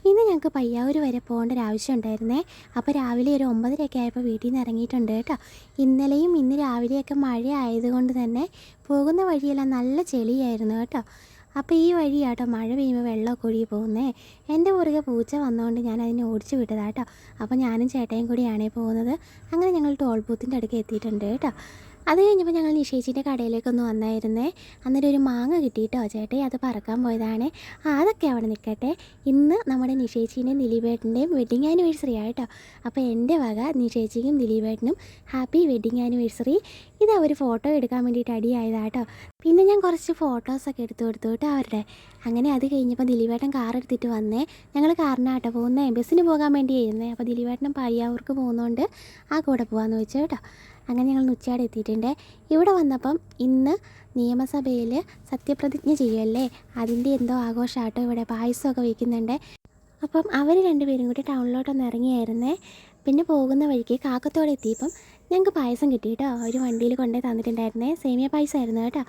ഇന്ന് ഞങ്ങൾക്ക് പയ്യാവൂർ വരെ പോകേണ്ട ഒരു ആവശ്യം ഉണ്ടായിരുന്നേ. അപ്പോൾ രാവിലെ ഒരു 9:30 ആയപ്പോൾ വീട്ടിൽ നിന്ന് ഇറങ്ങിയിട്ടുണ്ട് കേട്ടോ. ഇന്നലെയും ഇന്ന് രാവിലെയൊക്കെ മഴ ആയതുകൊണ്ട് തന്നെ പോകുന്ന വഴിയെല്ലാം നല്ല ചെളിയായിരുന്നു കേട്ടോ. അപ്പോൾ ഈ വഴിയാട്ടോ മഴ പെയ്യുമ്പോൾ വെള്ളമൊക്കെ ഒഴുകി പോകുന്നേ. എൻ്റെ പുറകെ പൂച്ച വന്നതുകൊണ്ട് ഞാൻ അതിനെ ഓടിച്ചു വിട്ടതാട്ടോ. അപ്പോൾ ഞാനും ചേട്ടയും കൂടിയാണേ പോകുന്നത്. അങ്ങനെ ഞങ്ങൾ ടോൾ ബൂത്തിൻ്റെ അടുക്ക് എത്തിയിട്ടുണ്ട് കേട്ടോ. അത് കഴിഞ്ഞപ്പോൾ ഞങ്ങൾ നിഷേച്ചിൻ്റെ കടയിലേക്കൊന്ന് വന്നായിരുന്നേ. അന്നേരം ഒരു മാങ്ങ കിട്ടിയിട്ടോ. ചേട്ടൻ അത് പറക്കാൻ പോയതാണ്. അതൊക്കെ അവിടെ നിൽക്കട്ടെ. ഇന്ന് നമ്മുടെ നിഷേച്ചിൻ്റെയും ദിലീപേട്ടൻ്റെയും വെഡ്ഡിങ് ആനിവേഴ്സറി ആയിട്ടോ. അപ്പോൾ എൻ്റെ വക നിഷേച്ചിക്കും ദിലീപേട്ടനും ഹാപ്പി വെഡ്ഡിങ് ആനിവേഴ്സറി. ഇത് അവർ ഫോട്ടോ എടുക്കാൻ വേണ്ടിയിട്ട് അടിയായതാട്ടോ. പിന്നെ ഞാൻ കുറച്ച് ഫോട്ടോസൊക്കെ എടുത്തു കൊടുത്തു കേട്ടോ അവരുടെ. അങ്ങനെ അത് കഴിഞ്ഞപ്പോൾ ദിലീപേട്ടൻ കാർ എടുത്തിട്ട് വന്നേ. ഞങ്ങൾ കാറിനാട്ടോ പോകുന്നേ, ബസ്സിന് പോകാൻ വേണ്ടിയായിരുന്നേ. അപ്പോൾ ദിലീപേട്ടനും പയ്യാവൂർക്ക് പോകുന്നതുകൊണ്ട് ആ കൂടെ പോകാമെന്ന് വെച്ചു കേട്ടോ. അങ്ങനെ ഞങ്ങൾ ഉച്ചയോടെ എത്തിയിട്ടുണ്ട്. ഇവിടെ വന്നപ്പം ഇന്ന് നിയമസഭയിൽ സത്യപ്രതിജ്ഞ ചെയ്യുമല്ലേ, അതിൻ്റെ എന്തോ ആഘോഷമാട്ടോ. ഇവിടെ പായസമൊക്കെ വയ്ക്കുന്നുണ്ട്. അപ്പം അവർ രണ്ടുപേരും കൂടി ടൗണിലോട്ടൊന്ന് ഇറങ്ങിയായിരുന്നേ. പിന്നെ പോകുന്ന വഴിക്ക് കാക്കത്തോടെ എത്തിയപ്പം ഞങ്ങൾക്ക് പായസം കിട്ടി കേട്ടോ. ഒരു വണ്ടിയിൽ കൊണ്ടേ തന്നിട്ടുണ്ടായിരുന്നേ. സേമിയ പായസമായിരുന്നു കേട്ടോ.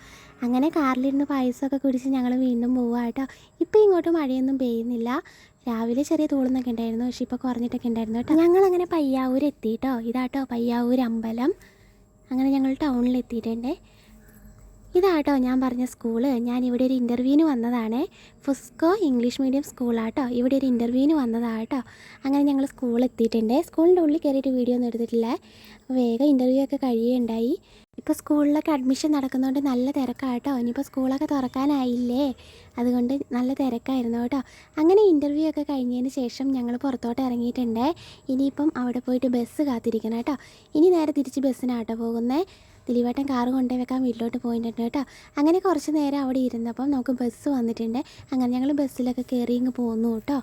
അങ്ങനെ കാറിലിരുന്ന് പായസമൊക്കെ കുടിച്ച് ഞങ്ങൾ വീണ്ടും പോവുക കേട്ടോ. ഇപ്പോൾ ഇങ്ങോട്ട് മഴയൊന്നും പെയ്യുന്നില്ല. രാവിലെ ചെറിയ തൂളുന്നൊക്കെ ഉണ്ടായിരുന്നു, പക്ഷേ ഇപ്പോൾ കുറഞ്ഞിട്ടൊക്കെ ഉണ്ടായിരുന്നു കേട്ടോ. ഞങ്ങളങ്ങനെ പയ്യാവൂർ എത്തി കേട്ടോ. ഇതാട്ടോ പയ്യാവൂർ അമ്പലം. അങ്ങനെ ഞങ്ങൾ ടൗണിൽ എത്തിയിട്ടുണ്ട്. ഇതാട്ടോ ഞാൻ പറഞ്ഞ സ്കൂള്. ഞാൻ ഇവിടെ ഒരു ഇൻ്റർവ്യൂവിന് വന്നതാണ്. ഫുസ്കോ ഇംഗ്ലീഷ് മീഡിയം സ്കൂളാട്ടോ. ഇവിടെ ഒരു ഇൻ്റർവ്യൂവിന് വന്നതാട്ടോ. അങ്ങനെ ഞങ്ങൾ സ്കൂളിൽ എത്തിയിട്ടുണ്ട്. സ്കൂളിൻ്റെ ഉള്ളിൽ കയറിയിട്ട് വീഡിയോ ഒന്നും എടുത്തിട്ടില്ല. വേഗം ഇൻ്റർവ്യൂ ഒക്കെ കഴിയുകയുണ്ടായി. ഇപ്പോൾ സ്കൂളിലൊക്കെ അഡ്മിഷൻ നടക്കുന്നതുകൊണ്ട് നല്ല തിരക്കാട്ടോ. ഇനിയിപ്പോൾ സ്കൂളൊക്കെ തുറക്കാനായില്ലേ, അതുകൊണ്ട് നല്ല തിരക്കായിരുന്നു കേട്ടോ. അങ്ങനെ ഇൻ്റർവ്യൂ ഒക്കെ കഴിഞ്ഞതിന് ശേഷം ഞങ്ങൾ പുറത്തോട്ട് ഇറങ്ങിയിട്ടുണ്ട്. ഇനിയിപ്പം അവിടെ പോയിട്ട് ബസ് കാത്തിരിക്കണം കേട്ടോ. ഇനി നേരെ തിരിച്ച് ബസ്സിനാട്ടോ പോകുന്നത്. ദിലീപേട്ടൻ കാറ് കൊണ്ടുപോയി വെക്കാൻ വീട്ടിലോട്ട് പോയിട്ടുണ്ട് കേട്ടോ. അങ്ങനെ കുറച്ച് നേരം അവിടെ ഇരുന്നപ്പം നമുക്ക് ബസ് വന്നിട്ടുണ്ട്. അങ്ങനെ ഞങ്ങൾ ബസ്സിലൊക്കെ കയറി ഇങ്ങ് പോന്നു കേട്ടോ.